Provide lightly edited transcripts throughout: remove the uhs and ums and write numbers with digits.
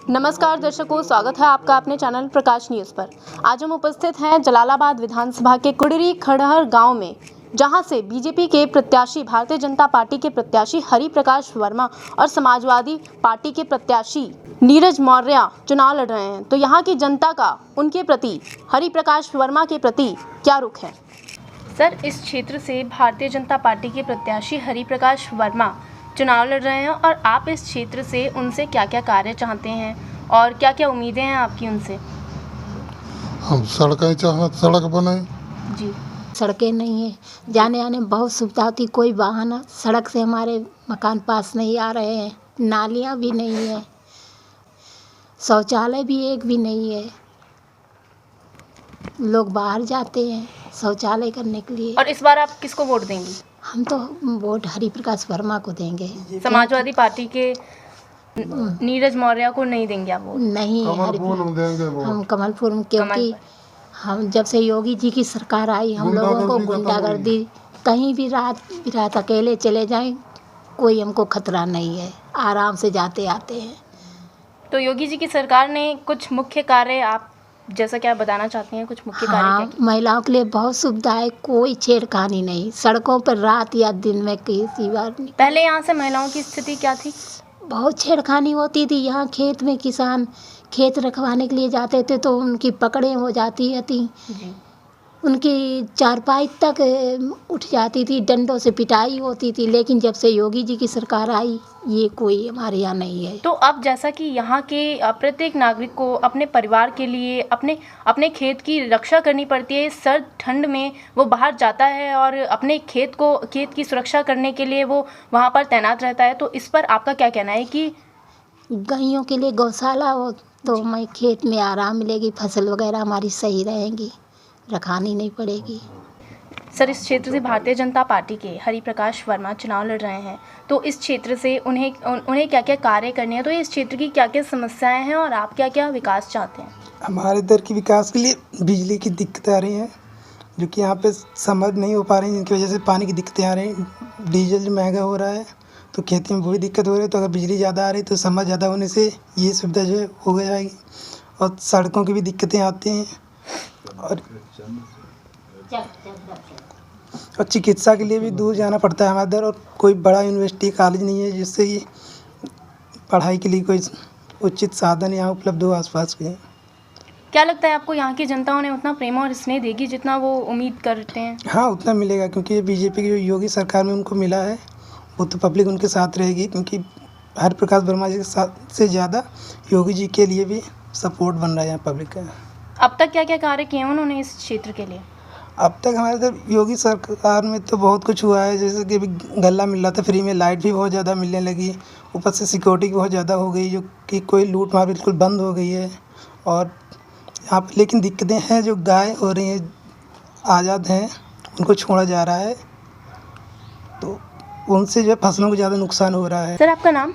नमस्कार दर्शकों, स्वागत है आपका अपने चैनल प्रकाश न्यूज़ पर। आज हम उपस्थित हैं जलालाबाद विधानसभा के कुडरी खड़हर गांव में, जहां से बीजेपी के प्रत्याशी, भारतीय जनता पार्टी के प्रत्याशी हरि प्रकाश वर्मा और समाजवादी पार्टी के प्रत्याशी नीरज मौर्य चुनाव लड़ रहे हैं। तो यहां की जनता का उनके प्रति, हरि प्रकाश वर्मा के प्रति क्या रुख है? सर, इस क्षेत्र से भारतीय जनता पार्टी के प्रत्याशी हरि प्रकाश वर्मा चुनाव लड़ रहे हैं और आप इस क्षेत्र से उनसे क्या क्या कार्य चाहते हैं और क्या क्या उम्मीदें हैं आपकी उनसे? हम सड़क बनाए जी। सड़कें नहीं है, जाने आने में बहुत सुविधा होती, कोई वाहन सड़क से हमारे मकान पास नहीं आ रहे हैं, नालियाँ भी नहीं है, शौचालय भी एक भी नहीं है, लोग बाहर जाते हैं शौचालय करने के लिए। और इस बार आप किसको वोट देंगी? हम तो वोट हरि प्रकाश वर्मा को देंगे। समाजवादी पार्टी के नीरज मौर्य को नहीं देंगे आप वोट? नहीं, हम कमलपुर में, क्योंकि हम जब से योगी जी की सरकार आई, हम लोगों को गुंडागर्दी, कहीं भी रात अकेले चले जाएं, कोई हमको खतरा नहीं है, आराम से जाते आते हैं। तो योगी जी की सरकार ने कुछ मुख्य कार्य, आप जैसा कि आप बताना चाहते हैं, कुछ मुख्य कार्य क्या किए? महिलाओं के लिए बहुत सुविधा है, कोई छेड़खानी नहीं, सड़कों पर रात या दिन में किसी बार नहीं। पहले यहाँ से महिलाओं की स्थिति क्या थी? बहुत छेड़खानी होती थी। यहाँ खेत में किसान खेत रखवाने के लिए जाते थे तो उनकी पकड़ें हो जाती थी, उनकी चारपाई तक उठ जाती थी, डंडों से पिटाई होती थी। लेकिन जब से योगी जी की सरकार आई, ये कोई हमारे यहाँ नहीं है। तो अब जैसा कि यहाँ के प्रत्येक नागरिक को अपने परिवार के लिए अपने खेत की रक्षा करनी पड़ती है, सर्द ठंड में वो बाहर जाता है और अपने खेत की सुरक्षा करने के लिए वो वहाँ पर तैनात रहता है। तो इस पर आपका क्या कहना है कि गायों के लिए गौशाला हो तो हमें खेत में आराम मिलेगी, फसल वगैरह हमारी सही रहेंगी, रखानी नहीं पड़ेगी। सर, इस क्षेत्र से भारतीय जनता पार्टी के हरि प्रकाश वर्मा चुनाव लड़ रहे हैं, तो इस क्षेत्र से उन्हें क्या क्या कार्य करने हैं, तो इस क्षेत्र की क्या क्या समस्याएं हैं और आप क्या क्या विकास चाहते हैं? हमारे इधर की विकास के लिए बिजली की दिक्कतें आ रही हैं, जो कि यहाँ पे समझ नहीं हो पा रही, जिनकी वजह से पानी की दिक्कतें आ रही हैं। डीजल महंगा हो रहा है तो खेती में बुरी दिक्कत हो रही है। तो अगर बिजली ज़्यादा आ रही तो समझ ज़्यादा होने से ये सुविधा जो है हो जाएगी। और सड़कों की भी दिक्कतें आती हैं और चिकित्सा के लिए भी दूर जाना पड़ता है हमारे इधर, और कोई बड़ा यूनिवर्सिटी कॉलेज नहीं है जिससे कि पढ़ाई के लिए कोई उचित साधन यहाँ उपलब्ध हो आसपास के। क्या लगता है आपको, यहाँ की जनता उन्हें उतना प्रेम और स्नेह देगी जितना वो उम्मीद करते हैं? हाँ, उतना मिलेगा, क्योंकि ये बीजेपी की जो योगी सरकार में उनको मिला है, वो तो पब्लिक उनके साथ रहेगी। क्योंकि हरि प्रकाश वर्मा जी के साथ से ज़्यादा योगी जी के लिए भी सपोर्ट बन रहा है यहाँ पब्लिक का। अब तक क्या क्या कार्य किए हैं उन्होंने इस क्षेत्र के लिए? अब तक हमारे इधर योगी सरकार में तो बहुत कुछ हुआ है, जैसे कि अभी गल्ला मिल रहा था फ्री में, लाइट भी बहुत ज़्यादा मिलने लगी, ऊपर से सिक्योरिटी बहुत ज़्यादा हो गई, जो कि कोई लूट मार बिल्कुल बंद हो गई है। और यहाँ पर लेकिन दिक्कतें हैं, जो गाय हो रही हैं आज़ाद हैं, उनको छोड़ा जा रहा है, तो उनसे जो है फसलों को ज़्यादा नुकसान हो रहा है। सर, आपका नाम?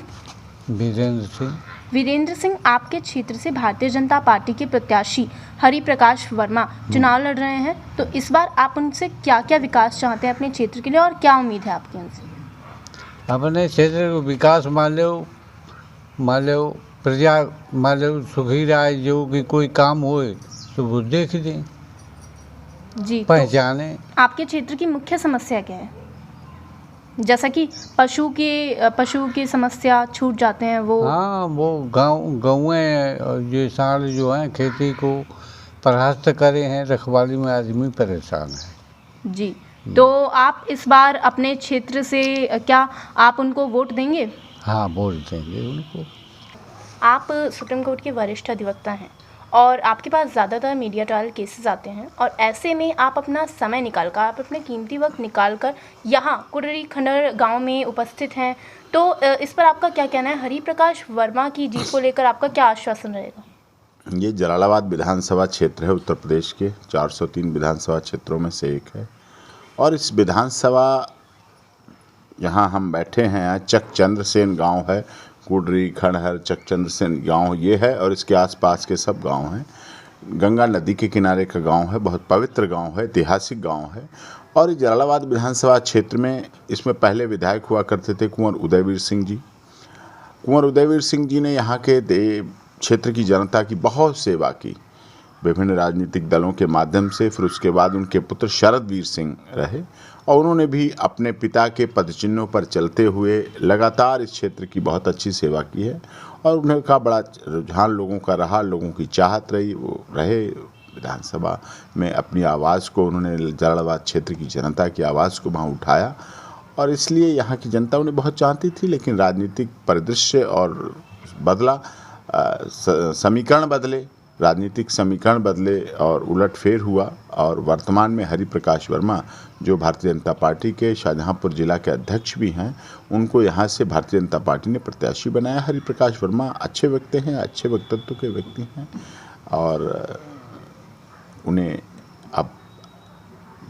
वीरेंद्र सिंह। वीरेंद्र सिंह, आपके क्षेत्र से भारतीय जनता पार्टी के प्रत्याशी हरि प्रकाश वर्मा चुनाव लड़ रहे हैं, तो इस बार आप उनसे क्या क्या विकास चाहते हैं अपने क्षेत्र के लिए और क्या उम्मीद है आपकी उनसे? अपने क्षेत्र को विकास मान लो प्रजा मान लो सुखी रहे, जो कि कोई काम होए तो वो देख दें, जी। पहचाने। तो आपके क्षेत्र की मुख्य समस्या क्या है? जैसा कि पशु की समस्या छूट जाते हैं वो। हाँ, वो गाँवें ये सारे जो हैं खेती को परास्त करे हैं, रखवाली में आदमी परेशान है। जी। तो आप इस बार अपने क्षेत्र से क्या आप उनको वोट देंगे? हाँ, वोट देंगे उनको। आप सुप्रीम कोर्ट के वरिष्ठ अधिवक्ता हैं और आपके पास ज़्यादातर मीडिया ट्रायल केसेस आते हैं, और ऐसे में आप अपना समय निकाल कर, आप अपने कीमती वक्त निकाल कर यहाँ कुडरी खंडर गांव में उपस्थित हैं, तो इस पर आपका क्या कहना है? हरि प्रकाश वर्मा की जीत को लेकर आपका क्या आश्वासन रहेगा? ये जलालाबाद विधानसभा क्षेत्र है, उत्तर प्रदेश के 403 विधानसभा क्षेत्रों में से एक है। और इस विधानसभा, यहाँ हम बैठे हैं, चकचंद्रसेन गांव है, कुडरी खड़हर चकचंद्रसेन गांव ये है, और इसके आसपास के सब गांव हैं। गंगा नदी के किनारे का गांव है, बहुत पवित्र गांव है, ऐतिहासिक गांव है। और जलालाबाद विधानसभा क्षेत्र में इसमें पहले विधायक हुआ करते थे कुंवर उदयवीर सिंह जी। कुंवर उदयवीर सिंह जी ने यहाँ के क्षेत्र की जनता की बहुत सेवा की, विभिन्न राजनीतिक दलों के माध्यम से। फिर उसके बाद उनके पुत्र शरदवीर सिंह रहे और उन्होंने भी अपने पिता के पदचिन्हों पर चलते हुए लगातार इस क्षेत्र की बहुत अच्छी सेवा की है और उन्हें का बड़ा रुझान लोगों का रहा, लोगों की चाहत रही। वो रहे विधानसभा में, अपनी आवाज़ को उन्होंने जलालाबाद क्षेत्र की जनता की आवाज़ को वहाँ उठाया और इसलिए यहाँ की जनता उन्हें बहुत चाहती थी। लेकिन राजनीतिक परिदृश्य और बदला, समीकरण बदले, राजनीतिक समीकरण बदले और उलटफेर हुआ और वर्तमान में हरिप्रकाश वर्मा, जो भारतीय जनता पार्टी के शाहजहाँपुर जिला के अध्यक्ष भी हैं, उनको यहाँ से भारतीय जनता पार्टी ने प्रत्याशी बनाया। हरिप्रकाश वर्मा अच्छे व्यक्ति हैं, अच्छे व्यक्तित्व के व्यक्ति हैं और उन्हें अब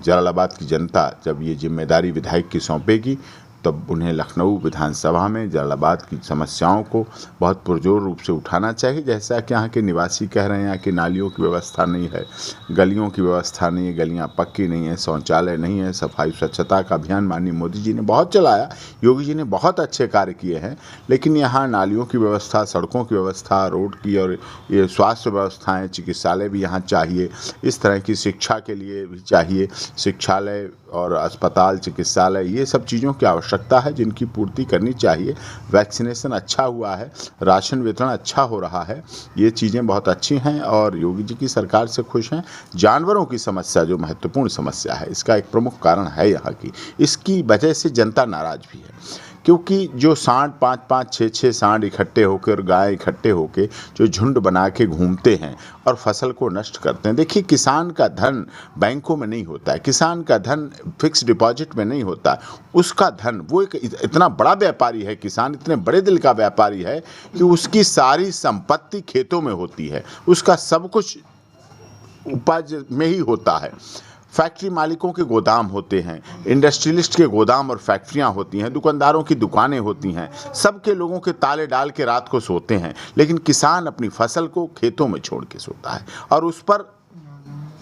जलालाबाद की जनता जब ये जिम्मेदारी विधायक की सौंपेगी तब उन्हें लखनऊ विधानसभा में जलालाबाद की समस्याओं को बहुत पुरजोर रूप से उठाना चाहिए। जैसा कि यहाँ के निवासी कह रहे हैं, यहाँ की नालियों की व्यवस्था नहीं है, गलियों की व्यवस्था नहीं है, गलियाँ पक्की नहीं है, शौचालय नहीं है, सफाई स्वच्छता का अभियान माननीय मोदी जी ने बहुत चलाया, योगी जी ने बहुत अच्छे कार्य किए हैं। लेकिन यहाँ नालियों की व्यवस्था, सड़कों की व्यवस्था, रोड की और ये स्वास्थ्य व्यवस्थाएँ, चिकित्सालय भी यहाँ चाहिए। इस तरह की शिक्षा के लिए भी चाहिए, शिक्षालय और अस्पताल, चिकित्सालय, ये सब चीज़ों की आवश्यकता है जिनकी पूर्ति करनी चाहिए। वैक्सीनेशन अच्छा हुआ है, राशन वितरण अच्छा हो रहा है, ये चीज़ें बहुत अच्छी हैं और योगी जी की सरकार से खुश हैं। जानवरों की समस्या जो महत्वपूर्ण समस्या है, इसका एक प्रमुख कारण है यहाँ की, इसकी वजह से जनता नाराज़ भी है क्योंकि जो सांड 5-5, 6-6 सांड इकट्ठे होकर, गाय इकट्ठे होकर जो झुंड बना के घूमते हैं और फसल को नष्ट करते हैं। देखिए, किसान का धन बैंकों में नहीं होता है, किसान का धन फिक्स डिपॉजिट में नहीं होता है, उसका धन, वो एक इतना बड़ा व्यापारी है, किसान इतने बड़े दिल का व्यापारी है कि उसकी सारी संपत्ति खेतों में होती है, उसका सब कुछ उपज में ही होता है। फैक्ट्री मालिकों के गोदाम होते हैं, इंडस्ट्रियलिस्ट के गोदाम और फैक्ट्रियां होती हैं, दुकानदारों की दुकानें होती हैं, सबके लोगों के ताले डाल के रात को सोते हैं। लेकिन किसान अपनी फसल को खेतों में छोड़ के सोता है और उस पर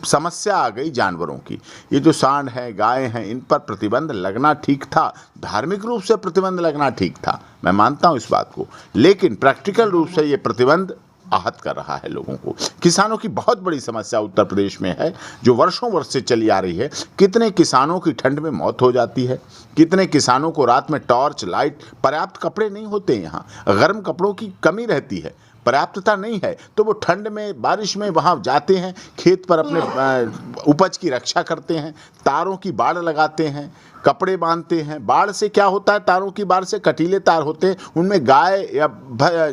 समस्या आ गई जानवरों की। ये जो सांड है, गाय हैं, इन पर प्रतिबंध लगना ठीक था, धार्मिक रूप से प्रतिबंध लगना ठीक था, मैं मानता हूँ इस बात को, लेकिन प्रैक्टिकल रूप से ये प्रतिबंध आहत कर रहा है लोगों को। किसानों की बहुत बड़ी समस्या उत्तर प्रदेश में है जो वर्षों वर्ष से चली आ रही है। कितने किसानों की ठंड में मौत हो जाती है, कितने किसानों को रात में टॉर्च लाइट, पर्याप्त कपड़े नहीं होते, यहाँ गर्म कपड़ों की कमी रहती है, पर्याप्तता नहीं है, तो वो ठंड में, बारिश में वहाँ जाते हैं, खेत पर अपने उपज की रक्षा करते हैं, तारों की बाड़ लगाते हैं, कपड़े बांधते हैं। बाढ़ से क्या होता है, तारों की बाढ़ से कटीले तार होते हैं, उनमें गाय या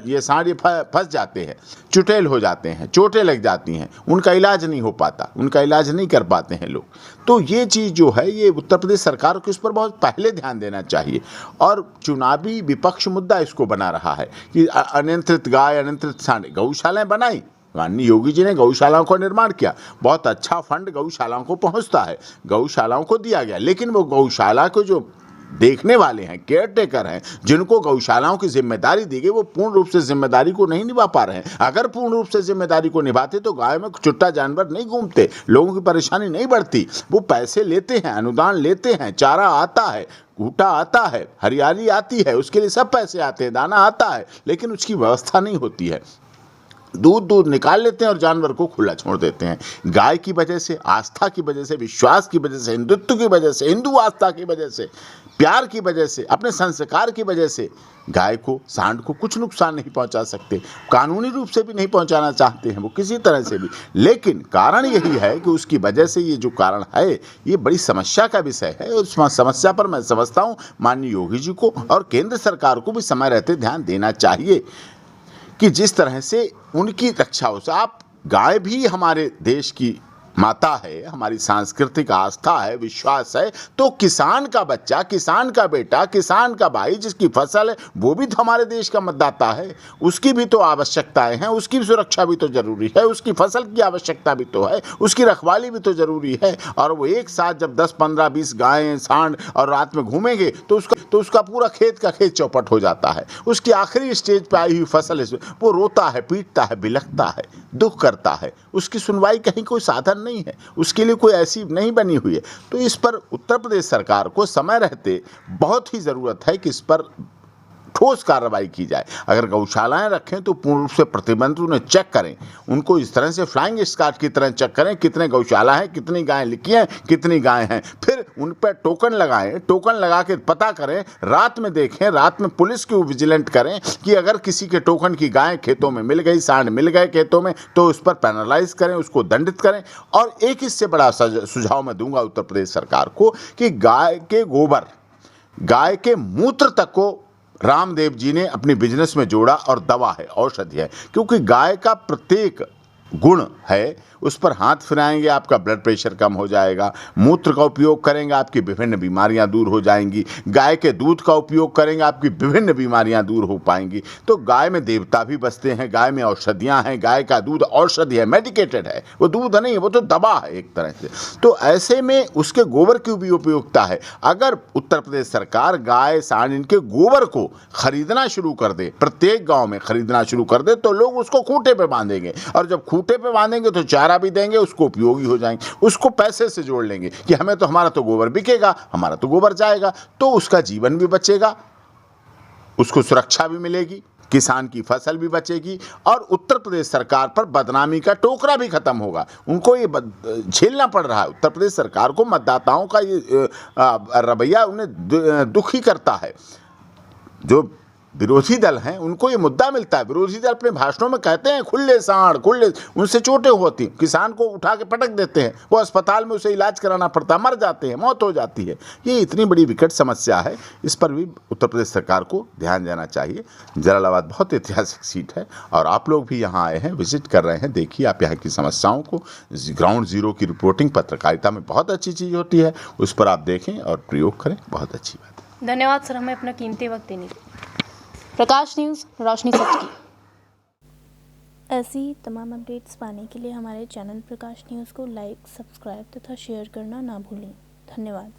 ये सांड फंस जाते हैं, चुटेल हो जाते हैं, चोटें लग जाती हैं, उनका इलाज नहीं हो पाता, उनका इलाज नहीं कर पाते हैं लोग। तो ये चीज़ जो है, ये उत्तर प्रदेश सरकार को इस पर बहुत पहले ध्यान देना चाहिए और चुनावी विपक्ष मुद्दा इसको बना रहा है कि अनियंत्रित गाय, अनियंत्रित सांड। गौशालाएं बनाई, माननीय योगी जी ने गौशालाओं का निर्माण किया, बहुत अच्छा फंड गौशालाओं को पहुंचता है, गौशालाओं को दिया गया, लेकिन वो गौशाला को जो देखने वाले हैं, केयर टेकर हैं, जिनको गौशालाओं की जिम्मेदारी दी गई, वो पूर्ण रूप से जिम्मेदारी को नहीं निभा पा रहे हैं। अगर पूर्ण रूप से जिम्मेदारी को निभाते तो गाय में चुट्टा जानवर नहीं घूमते, लोगों की परेशानी नहीं बढ़ती। वो पैसे लेते हैं, अनुदान लेते हैं, चारा आता है, घूटा आता है, हरियाली आती है, उसके लिए सब पैसे आते हैं, दाना आता है, लेकिन उसकी व्यवस्था नहीं होती है। दूध निकाल लेते हैं और जानवर को खुला छोड़ देते हैं। गाय की वजह से, आस्था की वजह से, विश्वास की वजह से, हिंदुत्व की वजह से, हिंदू आस्था की वजह से, प्यार की वजह से, अपने संस्कार की वजह से गाय को, सांड को कुछ नुकसान नहीं पहुंचा सकते, कानूनी रूप से भी नहीं पहुंचाना चाहते हैं वो किसी तरह से भी। लेकिन कारण यही है कि उसकी वजह से ये जो कारण है, ये बड़ी समस्या का विषय है और उस समस्या पर मैं समझता हूँ माननीय योगी जी को और केंद्र सरकार को भी समय रहते ध्यान देना चाहिए कि जिस तरह से उनकी रक्षा हो। आप, गाय भी हमारे देश की माता है, हमारी सांस्कृतिक आस्था है, विश्वास है, तो किसान का बच्चा, किसान का बेटा, किसान का भाई जिसकी फसल है, वो भी तो हमारे देश का मतदाता है, उसकी भी तो आवश्यकताएं हैं, उसकी सुरक्षा भी तो जरूरी है, उसकी फसल की आवश्यकता भी तो है, उसकी रखवाली भी तो जरूरी है। और वो एक साथ जब 10, 15, 20 गायें, सांड और रात में घूमेंगे तो उसका पूरा खेत का खेत चौपट हो जाता है। उसकी आखिरी स्टेज पर आई हुई फसल है, वो रोता है, पीटता है, बिलखता है, दुख करता है, उसकी सुनवाई कहीं कोई साधन नहीं है, उसके लिए कोई ऐसी नहीं बनी हुई है। तो इस पर उत्तर प्रदेश सरकार को समय रहते बहुत ही ज़रूरत है कि इस पर ठोस कार्रवाई की जाए। अगर गौशालाएं रखें तो पूर्ण रूप से प्रतिबंधित, उन्हें चेक करें, उनको इस तरह से फ्लाइंग स्क्वाड की तरह चेक करें कितने गौशाला हैं, कितनी गायें लिखी हैं, कितनी गायें हैं, फिर उन पर टोकन लगाएं, टोकन लगा के पता करें, रात में देखें, रात में पुलिस की विजिलेंट करें कि अगर किसी के टोकन की गायें खेतों में मिल गई, सांड मिल गए खेतों में, तो उस पर पेनलाइज करें, उसको दंडित करें। और एक इससे बड़ा सुझाव मैं दूंगा उत्तर प्रदेश सरकार को कि गाय के गोबर, गाय के मूत्र तक को रामदेव जी ने अपनी बिजनेस में जोड़ा और दवा है, औषधि है, क्योंकि गाय का प्रत्येक गुण है, उस पर हाथ फिराएंगे आपका ब्लड प्रेशर कम हो जाएगा, मूत्र का उपयोग करेंगे आपकी विभिन्न बीमारियां दूर हो जाएंगी, गाय के दूध का उपयोग करेंगे आपकी विभिन्न बीमारियां दूर हो पाएंगी। तो गाय में देवता भी बसते हैं, गाय में औषधियां हैं, गाय का दूध औषधि है, मेडिकेटेड है, वो दूध नहीं है, वो तो दवा है एक तरह से। तो ऐसे में उसके गोबर की भी उपयोगिता है। अगर उत्तर प्रदेश सरकार गाय सांड इनके गोबर को खरीदना शुरू कर दे, प्रत्येक गाँव में खरीदना शुरू कर दे, तो लोग उसको खूंटे पर बांधेंगे, और जब खूंटे पे बांधेंगे तो चारा भी देंगे, उसको उपयोगी हो जाएंगे, उसको पैसे से जोड़ लेंगे कि हमें तो, हमारा तो गोबर बिकेगा, हमारा तो गोबर जाएगा, तो उसका जीवन भी बचेगा, उसको सुरक्षा भी मिलेगी, किसान की फसल भी बचेगी, और उत्तर प्रदेश सरकार पर बदनामी का टोकरा भी खत्म होगा। उनको ये झेलना पड़ रहा है, उत्तर प्रदेश सरकार को मतदाताओं का ये रवैया उन्हें दुखी करता है। जो विरोधी दल हैं उनको ये मुद्दा मिलता है, विरोधी दल अपने भाषणों में कहते हैं खुले सांड, खुले, उनसे चोटें होती, किसान को उठा के पटक देते हैं, वो अस्पताल में उसे इलाज कराना पड़ता है, मर जाते हैं, मौत हो जाती है। ये इतनी बड़ी विकट समस्या है, इस पर भी उत्तर प्रदेश सरकार को ध्यान देना चाहिए। जलालाबाद बहुत ऐतिहासिक सीट है और आप लोग भी यहाँ आए हैं, विजिट कर रहे हैं, देखिए आप यहाँ की समस्याओं को, ग्राउंड जीरो की रिपोर्टिंग पत्रकारिता में बहुत अच्छी चीज़ होती है, उस पर आप देखें और प्रयोग करें, बहुत अच्छी बात है। धन्यवाद सर, हमें अपना कीमती वक्त देने के लिए। प्रकाश न्यूज़, रोशनी सच की। ऐसी तमाम अपडेट्स पाने के लिए हमारे चैनल प्रकाश न्यूज़ को लाइक, सब्सक्राइब तथा शेयर करना ना भूलें। धन्यवाद।